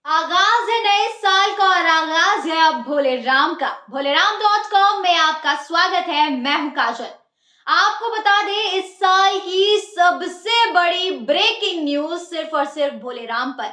आगाज है नए साल का और आगाज है अब भोले राम का। भोलेराम.com में आपका स्वागत है। मैं हूं काजल। आपको बता दें, इस साल की सबसे बड़ी ब्रेकिंग न्यूज सिर्फ और सिर्फ भोले राम पर।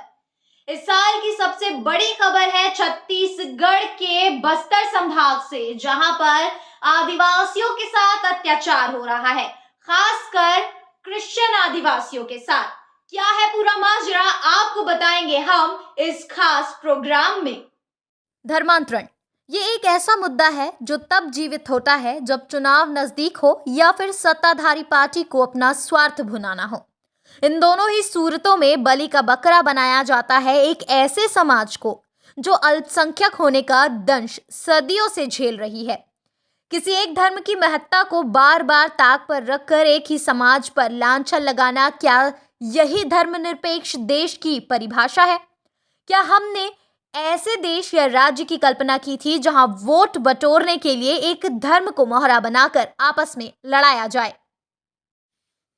इस साल की सबसे बड़ी खबर है छत्तीसगढ़ के बस्तर संभाग से, जहां पर आदिवासियों के साथ अत्याचार हो रहा है, खासकर क्रिश्चियन आदिवासियों के साथ। क्या है पूरा माजरा, आपको बताएंगे हम इस खास प्रोग्राम में। धर्मांतरण ये एक ऐसा मुद्दा है जो तब जीवित होता है जब चुनाव नजदीक हो या फिर सत्ताधारी पार्टी को अपना स्वार्थ भुनाना हो। इन दोनों ही सूरतों में बलि का बकरा बनाया जाता है एक ऐसे समाज को जो अल्पसंख्यक होने का दंश सदियों से झेल रही है। किसी एक धर्म की महत्ता को बार बार ताक पर रखकर एक ही समाज पर लांछन लगाना, क्या यही धर्मनिरपेक्ष देश की परिभाषा है? क्या हमने ऐसे देश या राज्य की कल्पना की थी जहां वोट बटोरने के लिए एक धर्म को मोहरा बनाकर आपस में लड़ाया जाए?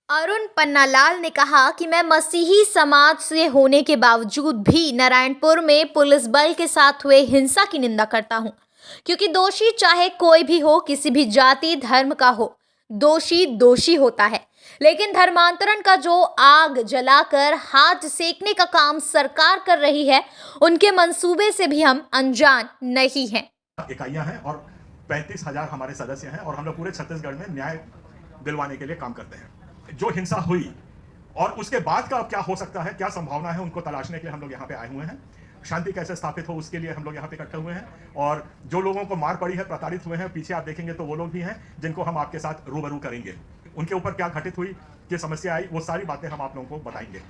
अरुण पन्नालाल ने कहा कि मैं मसीही समाज से होने के बावजूद भी नारायणपुर में पुलिस बल के साथ हुए हिंसा की निंदा करता हूं, क्योंकि दोषी चाहे कोई भी हो, किसी भी जाति धर्म का हो, दोषी दोषी होता है। लेकिन धर्मांतरण का जो आग जलाकर हाथ सेकने का काम सरकार कर रही है, उनके मंसूबे से भी हम अनजान नहीं हैं। इकाइयां हैं और 35,000 हमारे सदस्य हैं और हम लोग पूरे छत्तीसगढ़ में न्याय दिलवाने के लिए काम करते हैं। जो हिंसा हुई और उसके बाद का क्या हो सकता है, क्या संभावना है, उनको तलाशने के लिए हम लोग यहाँ पे आए हुए हैं। शांति कैसे स्थापित हो उसके लिए हम लोग यहाँ पे इकट्ठे हुए हैं और जो लोगों को मार पड़ी है, प्रताड़ित हुए हैं, पीछे आप देखेंगे तो वो लोग भी हैं जिनको हम आपके साथ रूबरू करेंगे। उनके ऊपर क्या घटित हुई, क्या समस्या आई, वो सारी बातें हम आप लोगों को बताएंगे।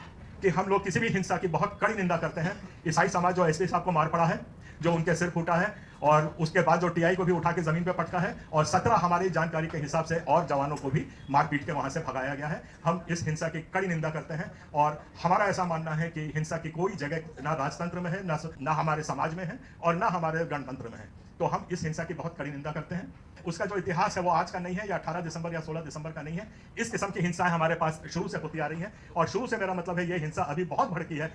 कि हम लोग किसी भी हिंसा की बहुत कड़ी निंदा करते हैं। ईसाई समाज जो एसपी साहब को मार पड़ा है, जो उनके सिर फूटा है और उसके बाद जो टीआई को भी उठा के जमीन पे पटका है और 17 हमारी जानकारी के हिसाब से और जवानों को भी मार पीट के वहां से भगाया गया है। हम इस हिंसा की कड़ी निंदा करते हैं और हमारा ऐसा मानना है कि हिंसा की कोई जगह ना राजतंत्र में है, ना हमारे समाज में है और ना हमारे गणतंत्र में है। तो हम इस हिंसा की बहुत कड़ी निंदा करते हैं। उसका जो इतिहास है वो आज का नहीं है या 18 दिसंबर या 16 दिसंबर का नहीं है। इस किस्म की हिंसाएं हमारे पास शुरू से होती आ रही हैं और शुरू से मेरा मतलब है ये हिंसा अभी बहुत भड़की है।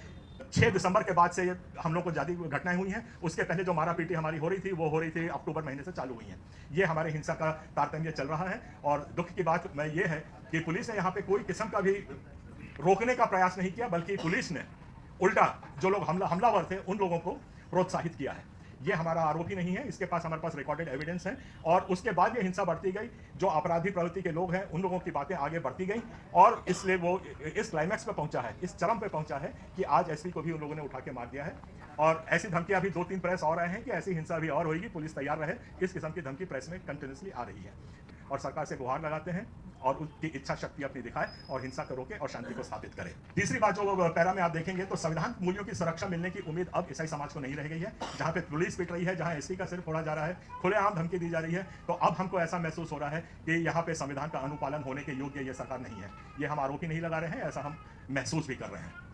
6 दिसंबर के बाद से ये हम लोग को ज्यादा घटनाएं हुई हैं। उसके पहले जो मारा पीटी हमारी हो रही थी वो हो रही थी अक्टूबर महीने से चालू हुई है। ये हमारे हिंसा का तारतम्य चल रहा है और दुख की बात मैं ये है कि पुलिस ने यहाँ पे कोई किस्म का भी रोकने का प्रयास नहीं किया, बल्कि पुलिस ने उल्टा जो लोग हमलावर थे उन लोगों को प्रोत्साहित किया है। ये हमारा आरोप ही नहीं है, इसके पास हमारे पास रिकॉर्डेड एविडेंस है और उसके बाद ये हिंसा बढ़ती गई। जो अपराधी प्रवृत्ति के लोग हैं उन लोगों की बातें आगे बढ़ती गई और इसलिए वो इस क्लाइमैक्स पे पहुंचा है, इस चरम पे पहुंचा है कि आज एसपी को भी उन लोगों ने उठा के मार दिया है। और ऐसी धमकियां अभी 2-3 प्रेस और आए हैं कि ऐसी हिंसा भी और होगी, पुलिस तैयार रहे। इस किस्म की धमकी प्रेस में कंटिन्यूसली आ रही है और सरकार से गुहार लगाते हैं और उसकी इच्छा शक्ति अपनी दिखाए और हिंसा को रोके और शांति को स्थापित करे। तीसरी बात जो पैरा में आप देखेंगे तो संविधान मूल्यों की सुरक्षा मिलने की उम्मीद अब ईसाई समाज को नहीं रह गई है। जहां पे पुलिस पिट रही है, जहां एसपी का सिर फोड़ा जा रहा है, खुलेआम धमकी दी जा रही है, तो अब हमको ऐसा महसूस हो रहा है कि यहाँ पे संविधान का अनुपालन होने के योग्य ये सरकार नहीं है। ये हम आरोप ही नहीं लगा रहे हैं, ऐसा हम महसूस भी कर रहे हैं।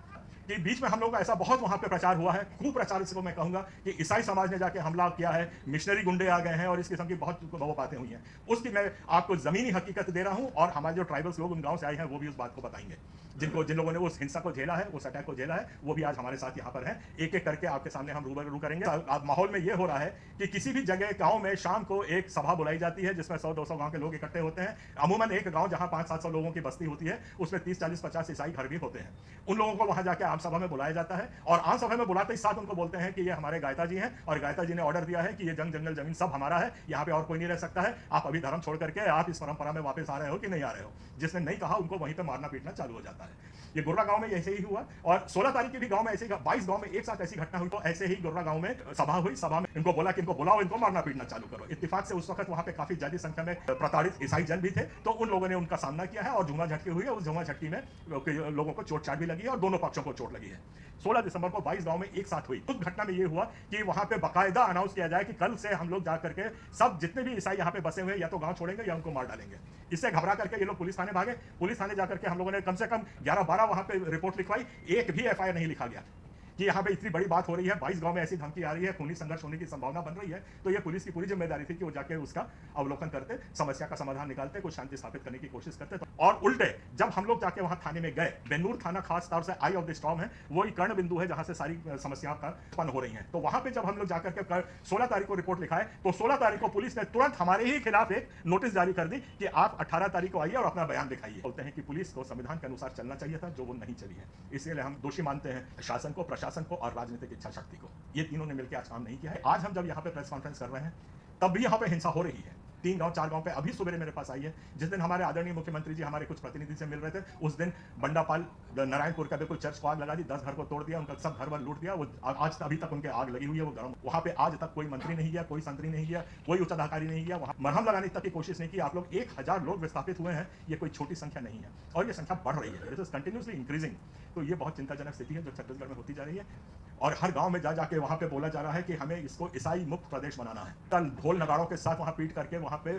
कि बीच में हम लोग का ऐसा बहुत वहां पे प्रचार हुआ है, कुप्रचार इसको मैं कहूंगा, कि ईसाई समाज ने जाके हमला किया है, मिशनरी गुंडे आ गए हैं और इस किस्म की बहुत बातें हुई हैं। उसकी मैं आपको जमीनी हकीकत दे रहा हूं और हमारे जो ट्राइबल्स लोग उन गांव से आए हैं वो भी उस बात को बताएंगे। जिन लोगों ने उस हिंसा को झेला है, उस अटैक को झेला है, वो भी आज हमारे साथ यहाँ पर है। एक एक करके आपके सामने हम रूबरू करेंगे। अब माहौल में ये हो रहा है कि किसी भी जगह गांव में शाम को एक सभा बुलाई जाती है जिसमें 100-200 गांव के लोग इकट्ठे होते हैं। अमूमन एक गांव जहां 500-700 लोगों की बस्ती होती है उसमें 30-40-50 ईसाई घर भी होते हैं। उन लोगों को वहां जाके आम सभा में बुलाया जाता है और आम सभा में बुलाते ही साथ उनको बोलते हैं कि ये हमारे गायता जी हैं और गायता जी ने ऑर्डर दिया है कि ये जंगल जमीन सब हमारा है, यहाँ पे और कोई नहीं रह सकता है। आप अभी धर्म छोड़ करके आप इस परंपरा में वापस आ रहे हो कि नहीं आ रहे हो। जिसने नहीं कहा उनको वहीं पे मारना पीटना चालू हो जाता है। ये गुर्रा गांव में ऐसे ही हुआ और 16 तारीख की भी गांव में ऐसे ही 22 गांव में एक साथ ऐसी घटना हुई। तो ऐसे ही गुर्रा गांव में सभा हुई, सभा में इनको बोला कि इनको बुलाओ, इनको मारना पीटना चालू करो। इत्तेफाक से उस वक्त वहां पे काफी ज्यादा संख्या में प्रताड़ित ईसाई जन भी थे, तो उन लोगों ने उनका सामना किया है और झूमा झटकी हुई है। उस झूमा झटकी में लोगों को चोट चाट भी लगी है और दोनों पक्षों को चोट लगी है। 16 दिसंबर को 22 गांव में एक साथ हुई। उस घटना में ये हुआ कि वहां पे बाकायदा अनाउंस किया जाए कि कल से हम लोग जा करके सब जितने भी ईसाई यहाँ पे बसे हुए या तो गांव छोड़ेंगे या उनको मार डालेंगे। इससे घबरा करके ये लोग पुलिस थाने भागे। पुलिस थाने जाकर के हम लोगों ने कम से कम 11-12 वहां पे रिपोर्ट लिखवाई, एक भी एफआईआर नहीं लिखा गया। कि यहाँ पे इतनी बड़ी बात हो रही है, 22 गांव में ऐसी धमकी आ रही है, खूनी संघर्ष होने की संभावना बन रही है, तो ये पुलिस की पूरी जिम्मेदारी थी कि वो जाके उसका अवलोकन करते, समस्या का समाधान निकालते, कुछ शांति स्थापित करने की कोशिश करते। और उल्टे जब हम लोग जाके वहां थाने में गए, बेनूर थाना खास तौर से आई ऑफ द स्टॉर्म है, वही कर्ण बिंदु है जहां से सारी समस्याओं का उत्पन्न हो रही है। तो वहां पे जब हम लोग जाकर के 16 तारीख को रिपोर्ट लिखाए, तो 16 तारीख को पुलिस ने तुरंत हमारे ही खिलाफ एक नोटिस जारी कर दी कि आप 18 तारीख को आइए और अपना बयान दिखाइए। बोलते हैं कि पुलिस को संविधान के अनुसार चलना चाहिए था, जो वो नहीं चली है। इसलिए हम दोषी मानते हैं शासन को, प्रशासन को और राजनीतिक इच्छा शक्ति को। ये तीनों ने मिलकर आज काम नहीं किया है। आज हम जब यहाँ पे प्रेस कॉन्फ्रेंस कर रहे हैं, तब भी यहाँ पे हिंसा हो रही है। 3 गांव 4 गांव पे अभी सुबह मेरे पास आई है। जिस दिन हमारे आदरणीय मुख्यमंत्री जी हमारे कुछ प्रतिनिधि से मिल रहे थे, उस दिन बंडापाल नारायणपुर का बिल्कुल चर्च को आग लगा दी, 10 घर को तोड़ दिया, उनका सब घर वर लूट दिया। वो आज अभी तक उनके आग लगी हुई है, वो गर्म। वहां पे आज तक कोई मंत्री नहीं गया, कोई संतरी नहीं गया, कोई उच्च अधिकारी नहीं गया, वहां मरहम लगाने तक की कोशिश नहीं की। आप लोग 1000 लोग विस्थापित हुए हैं, ये कोई छोटी संख्या नहीं है और ये संख्या बढ़ रही है, इट इज कंटिन्यूसली इंक्रीजिंग। तो ये बहुत चिंताजनक स्थिति है जो छत्तीसगढ़ में होती जा रही है और हर गांव में जा जाके वहां पे बोला जा रहा है कि हमें इसको ईसाई मुक्त प्रदेश बनाना है। कल ढोल नगाड़ों के साथ वहां पीट करके वहां पे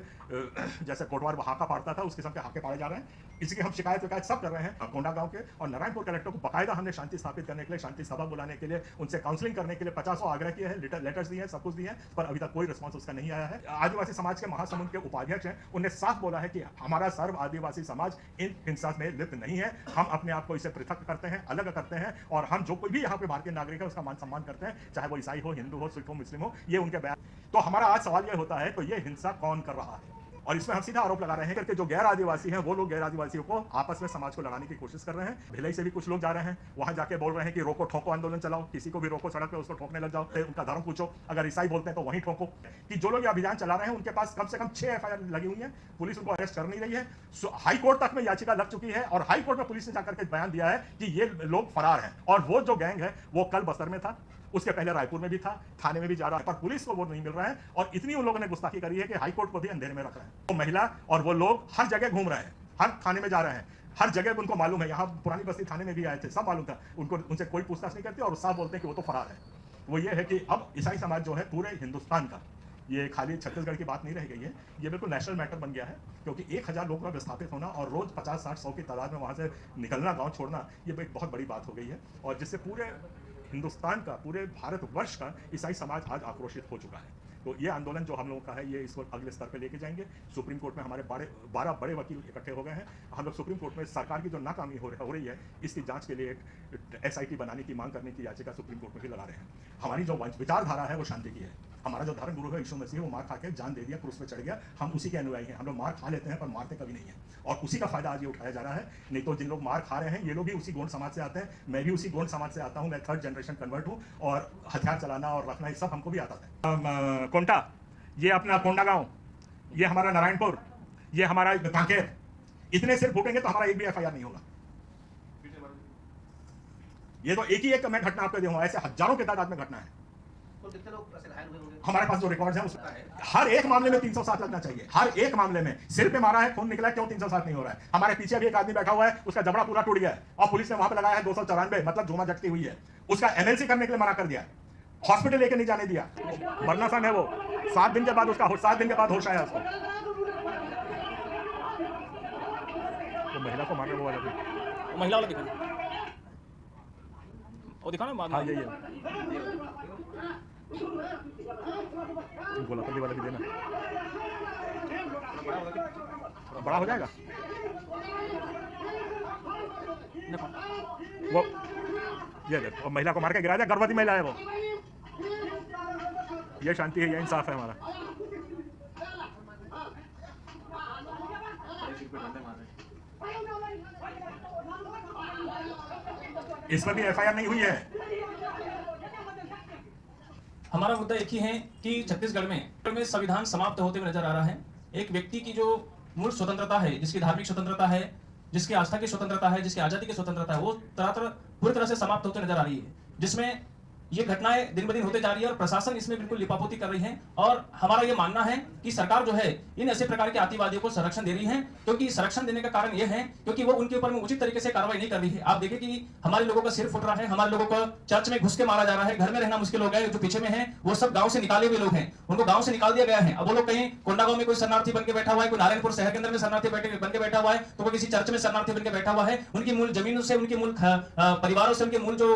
जैसे कोटवार हाका पाड़ता था, उस किस्म के हाके पाड़े जा रहे हैं। इसकी हम शिकायत सब कर रहे हैं। कोंडा गांव के और नारायणपुर कलेक्टर को बाकायदा हमने शांति स्थापित करने के लिए, शांति सभा बुलाने के लिए, उनसे काउंसलिंग करने के लिए 50 आग्रह किए हैं, लेटर्स दिए हैं, सब कुछ दिए हैं, पर अभी तक कोई रिस्पॉन्स उसका नहीं आया है। आदिवासी समाज के महासमुंद के उपाध्यक्ष हैं, उन्हें साफ बोला है कि हमारा सर्व आदिवासी समाज इन हिंसा में लिप्त नहीं है। हम अपने आप को इसे पृथक करते हैं, अलग करते हैं और हम जो कोई भी यहाँ पे भारतीय नागरिक है उसका मान सम्मान करते हैं, चाहे वो ईसाई हो, हिंदू हो, सिख हो, मुस्लिम हो। ये उनके बयान। तो हमारा आज सवाल ये होता है, तो ये हिंसा कौन कर रहा है? और इसमें हम सीधा आरोप लगा रहे हैं कि जो गैर आदिवासी हैं वो लोग गैर आदिवासियों को आपस में समाज को लड़ाने की कोशिश कर रहे हैं। भिलाई से भी कुछ लोग जा रहे हैं, वहां जाके बोल रहे हैं कि रोको ठोको आंदोलन चलाओ, किसी को भी रोको सड़क पे उसको ठोकने लग जाओ, उनका धर्म पूछो, अगर ईसाई बोलते हैं तो वहीं ठोको। कि जो लोग ये अभियान चला रहे हैं उनके पास कम से कम 6 FIR लगी हुई है, पुलिस उनको अरेस्ट कर नहीं रही है। हाई कोर्ट तक में याचिका लग चुकी है और हाई कोर्ट में पुलिस ने जाकर के बयान दिया है कि ये लोग फरार हैं। और वो जो गैंग है वो कल बस्तर में था, उसके पहले रायपुर में भी था, थाने में भी जा रहा है, पर पुलिस को वो नहीं मिल रहा है। और इतनी उन लोगों ने गुस्ताखी करी है कि हाई कोर्ट को भी अंधेरे में रख रहे हैं। तो महिला और वो लोग हर जगह घूम रहे हैं, हर थाने में जा रहे हैं, हर जगह उनको मालूम है। यहाँ पुरानी बस्ती थाने में भी आए थे, सब मालूम था उनको, उनसे कोई पूछताछ नहीं करते और साफ बोलते हैं कि वो तो फरार है। वो ये है कि अब ईसाई समाज जो है पूरे हिंदुस्तान का, ये खाली छत्तीसगढ़ की बात नहीं रह गई है, ये बिल्कुल नेशनल मैटर बन गया है। क्योंकि 1000 लोगों का विस्थापित होना और रोज 50, 60, 100 की तादाद में वहां से निकलना, गांव छोड़ना, ये एक बहुत बड़ी बात हो गई है। और जिससे पूरे हिंदुस्तान का, पूरे भारतवर्ष का ईसाई समाज आज आक्रोशित हो चुका है। तो ये आंदोलन जो हम लोगों का है, ये इसको अगले स्तर पे लेके जाएंगे। सुप्रीम कोर्ट में हमारे 12 बड़े वकील इकट्ठे हो गए हैं। हम लोग सुप्रीम कोर्ट में सरकार की जो नाकामी हो रही है, इसकी जांच के लिए एक SIT बनाने की मांग करने की याचिका सुप्रीम कोर्ट में भी लगा रहे हैं। हमारी जो विचारधारा है वो शांति की है। हमारा जो धर्म गुरु है यीशु मसीह, वो मार खा के जान दे दिया, क्रूस पे चढ़ गया, हम उसी के अनुयायी हैं। हम लोग मार खा लेते हैं पर मारते कभी नहीं है, और उसी का फायदा आज ये उठाया जा रहा है। नहीं तो जिन लोग मार खा रहे हैं ये लोग भी उसी गोंड समाज से आते हैं, मैं भी उसी गोंड समाज से आता हूँ, मैं 3rd जनरेशन कन्वर्ट हूँ, और हथियार चलाना और रखना ये सब हमको भी आता था। कोंटा, ये अपना कोंडा गांव, ये हमारा नारायणपुर, ये हमारा कांकेर, इतने सिर्फ फूटेंगे तो हमारा एक भी FIR नहीं होगा। ये तो एक ही एक मैं घटना आपको दूंगा, ऐसे हजारों की तादाद में घटना है। तो कितने लोग घायल हुए होंगे? हमारे पास जो रिकॉर्ड है उसका हर एक मामले में 307 लगना चाहिए, हर एक मामले में। सिर पे मारा है, खून निकला है, क्यों 307 नहीं हो रहा है? हमारे पीछे भी एक आदमी बैठा हुआ है, उसका जबड़ा पूरा टूट गया है और पुलिस ने वहां पे लगाया है 294, मतलब झूमा झटकी हुई है। उसका MLC करने के लिए मना कर दिया, हॉस्पिटल लेके नहीं जाने दिया। मरना सन है वो, 7 दिन के बाद उसका 7 दिन के बाद होश आया उसको। तो महिला को मारने वो वाला भी, महिला वाला दिखाना, वो दिखाना बाद में। हाँ ये गोलापल्ली वाला भी देना, बड़ा हो जाएगा वो। ये देखो, महिला को मार के गिरा दिया, गर्भवती महिला है वो। ये शांति है, ये इंसाफ है हमारा। इस पर भी FIR नहीं हुई है। हमारा मुद्दा एक ही है कि छत्तीसगढ़ में संविधान समाप्त होते हुए नजर आ रहा है। एक व्यक्ति की जो मूल स्वतंत्रता है, जिसकी धार्मिक स्वतंत्रता है, जिसकी आस्था की स्वतंत्रता है, जिसकी आजादी की स्वतंत्रता है, वो पूरी तरह से समाप्त होते नजर आ रही है। जिसमें ये घटनाएं दिन ब दिन होते जा रही है और प्रशासन इसमें बिल्कुल लिपापोती कर रही है और हमारा ये मानना है कि सरकार जो है इन ऐसे प्रकार के आतंकवादियों को संरक्षण दे रही है, क्योंकि संरक्षण देने का कारण ये है क्योंकि वो उनके ऊपर में उचित तरीके से कार्रवाई नहीं कर रही है। आप देखिए कि हमारे लोगों का सिर फुट रहा है, हमारे लोगों को चर्च में घुस के मारा जा रहा है, घर में रहना मुश्किल हो गया है। जो पीछे में है वो सब गाँव से निकाले हुए लोग हैं, उनको गाँव से निकाल दिया गया है। अब वो लोग कहीं कोंडागांव में कोई शरणार्थी बन के बैठा हुआ है, कोई नारायणपुर शहर के अंदर में शरणार्थी बन के बैठा हुआ है, तो कोई किसी चर्च में शरणार्थी बन के बैठा हुआ है। उनकी मूल जमीनों से, उनके मूल परिवारों से, उनके मूल जो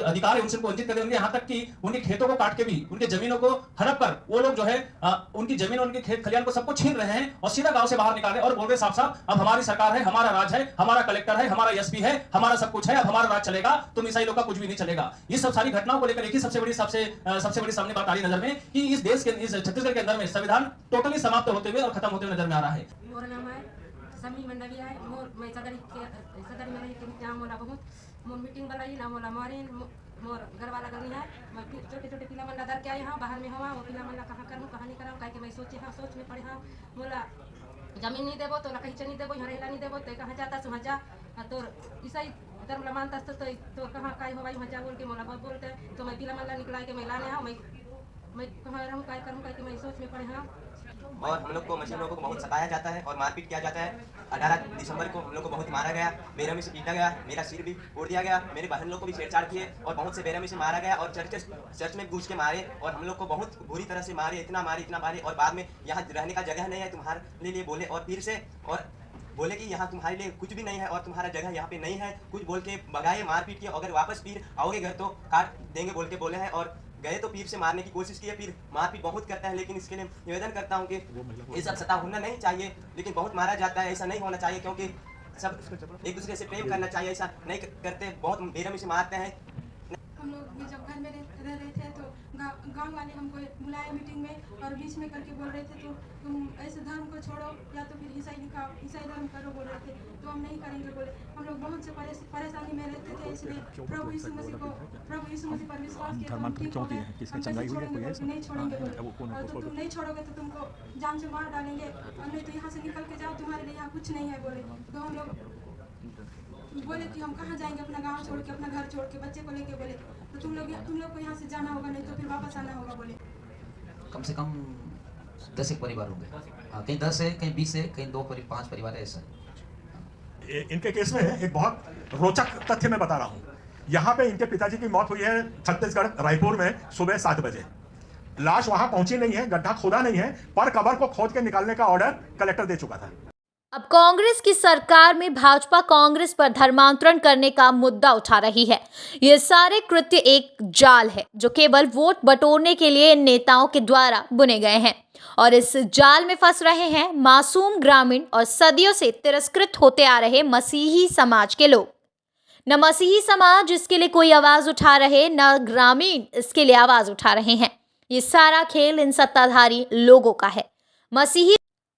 अधिकार है उनसे वंचित कर देंगे। यहाँ तक कि उनके खेतों को काट के भी, उनके जमीनों को हड़प कर वो लोग जो है उनकी जमीन और उनके खेत खलियान को सबको छीन रहे हैं और सीधा गांव से बाहर निकाल रहे हैं और बोल रहे साफ साफ अब हमारी सरकार है, हमारा राज है, हमारा कलेक्टर है, हमारा एसपी है, हमारा सब कुछ है, अब हमारा राज चलेगा, तुम ईसाई लोग का कुछ भी नहीं चलेगा। ये सब सारी घटनाओं को लेकर एक ही सबसे बड़ी सामने बात आ रही नजर में कि इस देश के, इस छत्तीसगढ़ के अंदर में संविधान टोटली समाप्त होते हुए और खत्म होते हुए नजर में आ रहा है। मोर नाम है समी मंडलिया है। मोर मैं सदरी में नहीं नाम मोला बहुत मोर मीटिंग बनाई ना मोला मारी मोर घर वाला गली है। मैं छोटे छोटे पिला मन दर के आई हाँ बाहर में हवा वो पिला मन कहाँ करूँ कहाँ नहीं कराऊँ कह के मैं सोचे हाँ सोच में पड़े हाँ मोला जमीन नहीं देवो तो कहीं नहीं देवो यहाँ रहला नहीं देवो तो कहाँ जाता सुहा जा तोर ईसाई धर्म ला मानता तो कहाँ काय हो भाई वहाँ जा बोल के मोला बहुत बोलते तो मैं पिला मन निकला के मैं लाने हाँ मैं कहाँ रहूँ काय करूँ कह के मैं सोच में पड़े हाँ। और हम लोग को मशीनों को बहुत सताया जाता है और मारपीट किया जाता है। 18 दिसंबर को हम लोग को बहुत मारा गया, बेरहमी से पीटा गया, मेरा सिर भी उड़ दिया गया, मेरे बहन लोग को भी छेड़छाड़ किए और बहुत से बेरहमी से मारा गया और चर्च में घुस के मारे और हम लोग को बहुत बुरी तरह से मारे, इतना मारे और बाद में यहाँ रहने का जगह नहीं है तुम्हारे लिए बोले और फिर से और बोले कि यहाँ तुम्हारे लिए कुछ भी नहीं है और तुम्हारा जगह यहाँ पे नहीं है, कुछ बोल के भगाए, मारपीट किए। अगर वापस फिर आओगे घर तो काट देंगे बोल के बोले हैं और गए तो पीर से मारने की कोशिश की है। फिर मारपीट बहुत करता है, लेकिन इसके लिए निवेदन करता हूँ कि ये सब सता होना नहीं चाहिए, लेकिन बहुत मारा जाता है, ऐसा नहीं होना चाहिए क्योंकि सब एक दूसरे से प्रेम करना चाहिए, ऐसा नहीं करते, बहुत बेरहमी से मारते हैं। हम लोग जब घर में रह रहे थे तो गांव वाले हमको बुलाए मीटिंग में और बीच में करके बोल रहे थे तो तुम ऐसे धर्म को छोड़ो या तो फिर ईसाई धर्म करो बोल रहे थे तो हम नहीं करेंगे बोले। हम लोग बहुत से परेशानी में रहते थे, इसलिए प्रभु यीशु मसीह पर विश्वास किया तो हम ठीक हो गए। हम कैसे छोड़ेंगे बोले, नहीं छोड़ेंगे बोले और तुम नहीं छोड़ोगे तो तुमको जान से मार डालेंगे और नहीं तो यहाँ से निकल के जाओ, तुम्हारे लिए यहाँ कुछ नहीं है बोले। तो हम लोग बोले कि हम कहाँ जाएंगे, अपना गांव छोड़ के, अपना घर छोड़ के, बच्चे को लेके बोले तो तुम लोग को यहाँ से जाना होगा, नहीं तो फिर वापस आना होगा बोले। कम से कम 10 एक परिवार होंगे, कहीं 10 है, कहीं 20 है, कहीं 5 परिवार है ऐसा। इनके केस में एक बहुत रोचक तथ्य मैं बता रहा हूँ। यहाँ पे इनके पिताजी की मौत हुई है छत्तीसगढ़ रायपुर में सुबह 7 बजे। लाश वहां पहुंची नहीं है, गड्ढा खोदा नहीं है, पर कब्र को खोद के निकालने का ऑर्डर कलेक्टर दे चुका था। अब कांग्रेस की सरकार में भाजपा कांग्रेस पर धर्मांतरण करने का मुद्दा उठा रही है। ये सारे कृत्य एक जाल है जो केवल वोट बटोरने के लिए इन नेताओं के द्वारा बुने गए हैं और इस जाल में फंस रहे हैं मासूम ग्रामीण और सदियों से तिरस्कृत होते आ रहे मसीही समाज के लोग। न मसीही समाज इसके लिए कोई आवाज उठा रहे, न ग्रामीण इसके लिए आवाज उठा रहे हैं। ये सारा खेल इन सत्ताधारी लोगों का है।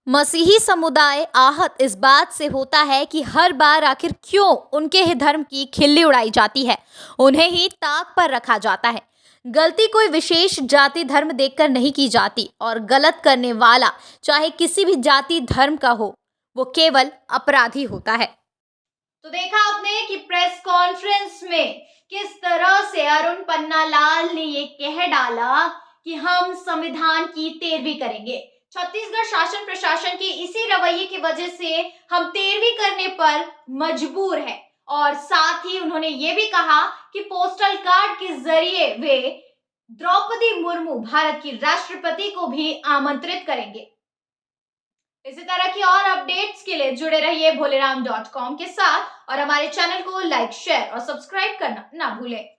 मसीही समुदाय आहत इस बात से होता है कि हर बार आखिर क्यों उनके ही धर्म की खिल्ली उड़ाई जाती है, उन्हें ही ताक पर रखा जाता है। गलती कोई विशेष जाति धर्म देखकर नहीं की जाती और गलत करने वाला चाहे किसी भी जाति धर्म का हो, वो केवल अपराधी होता है। तो देखा आपने कि प्रेस कॉन्फ्रेंस में किस तरह से अरुण पन्नालाल ने ये कह डाला कि हम संविधान की पैरवी करेंगे। छत्तीसगढ़ शासन प्रशासन के इसी रवैये की वजह से हम पैरवी करने पर मजबूर हैं और साथ ही उन्होंने ये भी कहा कि पोस्टल कार्ड के जरिए वे द्रौपदी मुर्मू भारत की राष्ट्रपति को भी आमंत्रित करेंगे। इसी तरह की और अपडेट्स के लिए जुड़े रहिए भोलेराम.com के साथ और हमारे चैनल को लाइक, शेयर और सब्सक्राइब करना ना भूलें।